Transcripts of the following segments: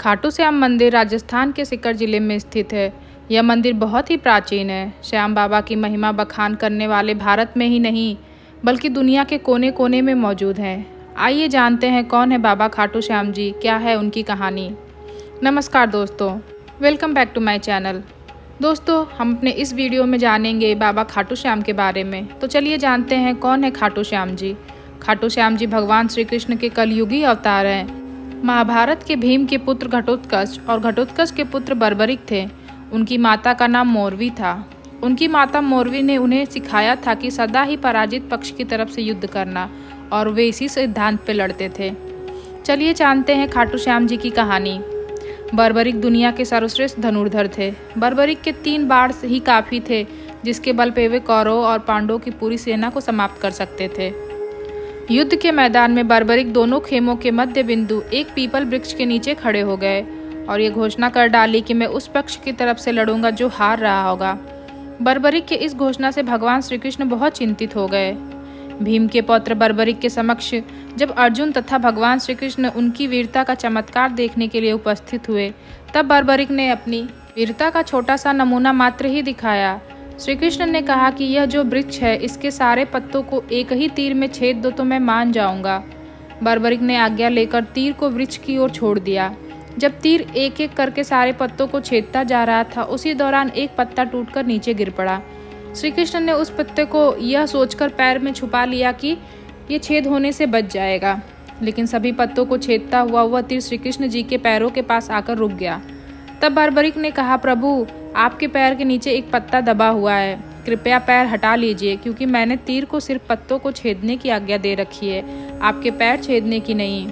खाटू श्याम मंदिर राजस्थान के सीकर जिले में स्थित है। यह मंदिर बहुत ही प्राचीन है। श्याम बाबा की महिमा बखान करने वाले भारत में ही नहीं बल्कि दुनिया के कोने कोने में मौजूद हैं। आइए जानते हैं कौन है बाबा खाटू श्याम जी, क्या है उनकी कहानी। नमस्कार दोस्तों, welcome back to my channel. दोस्तों, हम अपने इस वीडियो में जानेंगे बाबा खाटू श्याम के बारे में। तो चलिए जानते हैं कौन है खाटू श्याम जी। खाटू श्याम जी भगवान श्री कृष्ण के कलयुगी अवतार हैं। महाभारत के भीम के पुत्र घटोत्कच और घटोत्कच के पुत्र बर्बरिक थे। उनकी माता का नाम मोरवी था। उनकी माता मोरवी ने उन्हें सिखाया था कि सदा ही पराजित पक्ष की तरफ से युद्ध करना, और वे इसी सिद्धांत पर लड़ते थे। चलिए जानते हैं खाटू श्याम जी की कहानी। बर्बरिक दुनिया के सर्वश्रेष्ठ धनुर्धर थे। बर्बरिक के 3 बाण ही काफ़ी थे जिसके बल पे वे कौरवों और पांडवों की पूरी सेना को समाप्त कर सकते थे। युद्ध के मैदान में बर्बरिक दोनों खेमों के मध्य बिंदु एक पीपल वृक्ष के नीचे खड़े हो गए और ये घोषणा कर डाली कि मैं उस पक्ष की तरफ से लड़ूंगा जो हार रहा होगा। बर्बरिक के इस घोषणा से भगवान श्री कृष्ण बहुत चिंतित हो गए। भीम के पौत्र बर्बरिक के समक्ष जब अर्जुन तथा भगवान श्री कृष्ण उनकी वीरता का चमत्कार देखने के लिए उपस्थित हुए, तब बर्बरिक ने अपनी वीरता का छोटा सा नमूना मात्र ही दिखाया। श्री कृष्ण ने कहा कि यह जो वृक्ष है, इसके सारे पत्तों को एक ही तीर में छेद दो तो मैं मान जाऊंगा। बर्बरिक ने आज्ञा लेकर तीर को वृक्ष की ओर छोड़ दिया। जब तीर एक एक करके सारे पत्तों को छेदता जा रहा था, उसी दौरान एक पत्ता टूटकर नीचे गिर पड़ा। श्री कृष्ण ने उस पत्ते को यह सोचकर पैर में छुपा लिया कि ये छेद होने से बच जाएगा, लेकिन सभी पत्तों को छेदता हुआ वह तीर श्री कृष्ण जी के पैरों के पास आकर रुक गया। तब बर्बरिक ने कहा, प्रभु, आपके पैर के नीचे एक पत्ता दबा हुआ है, कृपया पैर हटा लीजिए, क्योंकि मैंने तीर को सिर्फ पत्तों को छेदने की आज्ञा दे रखी है, आपके पैर छेदने की नहीं।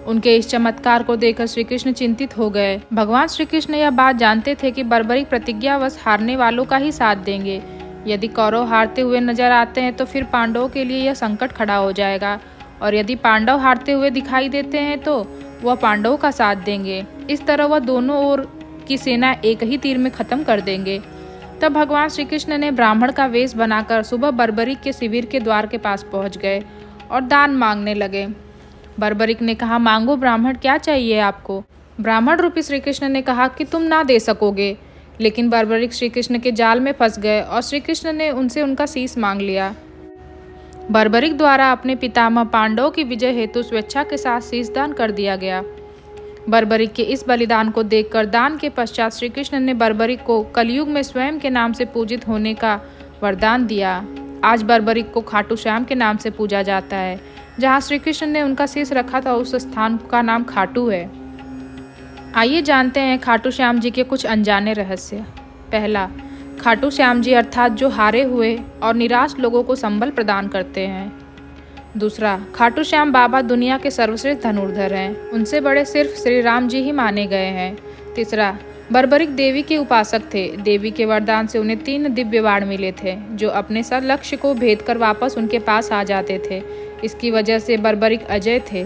उनके इस चमत्कार को देखकर श्री कृष्ण चिंतित हो गए। भगवान श्री कृष्ण यह बात जानते थे कि बर्बरिक प्रतिज्ञावश हारने वालों का ही साथ देंगे। यदि कौरव हारते हुए नजर आते हैं तो फिर पांडवों के लिए यह संकट खड़ा हो जाएगा, और यदि पांडव हारते हुए दिखाई देते हैं तो वह पांडवों का साथ देंगे। इस तरह वह दोनों ओर की सेना एक ही तीर में खत्म कर देंगे। तब भगवान श्री कृष्ण ने ब्राह्मण का वेश बनाकर सुबह बर्बरिक के शिविर के द्वार के पास पहुंच गए और दान मांगने लगे। बर्बरिक ने कहा, मांगो ब्राह्मण, क्या चाहिए आपको। ब्राह्मण रूपी श्री कृष्ण ने कहा कि तुम ना दे सकोगे, लेकिन बर्बरिक श्री कृष्ण के जाल में फंस गए और श्री कृष्ण ने उनसे उनका शीश मांग लिया। बर्बरिक द्वारा अपने पितामह पांडवों की विजय हेतु स्वेच्छा के साथ शीश दान कर दिया गया। बर्बरिक के इस बलिदान को देखकर दान के पश्चात श्री कृष्ण ने बर्बरिक को कलयुग में स्वयं के नाम से पूजित होने का वरदान दिया। आज बर्बरिक को खाटू श्याम के नाम से पूजा जाता है। जहाँ श्री कृष्ण ने उनका शीश रखा था, उस स्थान का नाम खाटू है। आइए जानते हैं खाटू श्याम जी के कुछ अनजाने रहस्य। पहला, खाटू श्याम जी अर्थात जो हारे हुए और निराश लोगों को संबल प्रदान करते हैं। दूसरा, खाटू श्याम बाबा दुनिया के सर्वश्रेष्ठ धनुर्धर हैं। उनसे बड़े सिर्फ श्री राम जी ही माने गए हैं। तीसरा, बर्बरिक देवी के उपासक थे। देवी के वरदान से उन्हें 3 दिव्य बाण मिले थे जो अपने सर लक्ष्य को भेद कर वापस उनके पास आ जाते थे। इसकी वजह से बर्बरिक अजय थे।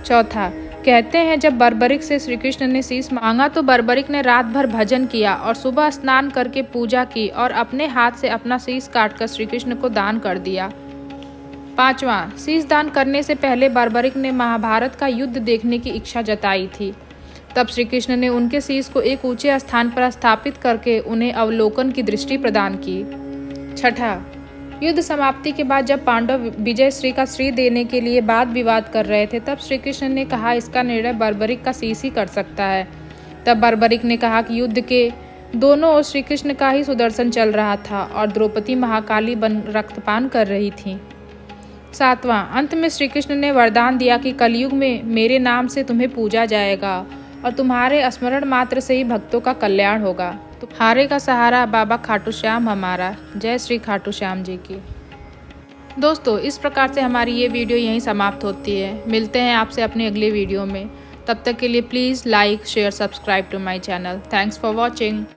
चौथा, कहते हैं जब बर्बरिक से श्री कृष्ण ने शीश मांगा तो बर्बरिक ने रात भर भजन किया और सुबह स्नान करके पूजा की और अपने हाथ से अपना शीश काटकर श्री कृष्ण को दान कर दिया। पांचवा, शीश दान करने से पहले बर्बरिक ने महाभारत का युद्ध देखने की इच्छा जताई थी। तब श्री कृष्ण ने उनके शीश को एक ऊंचे स्थान पर स्थापित करके उन्हें अवलोकन की दृष्टि प्रदान की। छठा, युद्ध समाप्ति के बाद जब पांडव विजय श्री का श्री देने के लिए वाद विवाद कर रहे थे, तब श्री कृष्ण ने कहा इसका निर्णय बर्बरिक का शीश ही कर सकता है। तब बर्बरिक ने कहा कि युद्ध के दोनों ओर श्री कृष्ण का ही सुदर्शन चल रहा था और द्रौपदी महाकाली बन रक्तपान कर रही थी। सातवां, अंत में श्री कृष्ण ने वरदान दिया कि कलयुग में मेरे नाम से तुम्हें पूजा जाएगा और तुम्हारे स्मरण मात्र से ही भक्तों का कल्याण होगा। तो हारे का सहारा बाबा खाटू श्याम हमारा। जय श्री खाटू श्याम जी की। दोस्तों, इस प्रकार से हमारी ये वीडियो यहीं समाप्त होती है। मिलते हैं आपसे अपने अगले वीडियो में। तब तक के लिए please like, share, subscribe to my channel. Thanks for watching.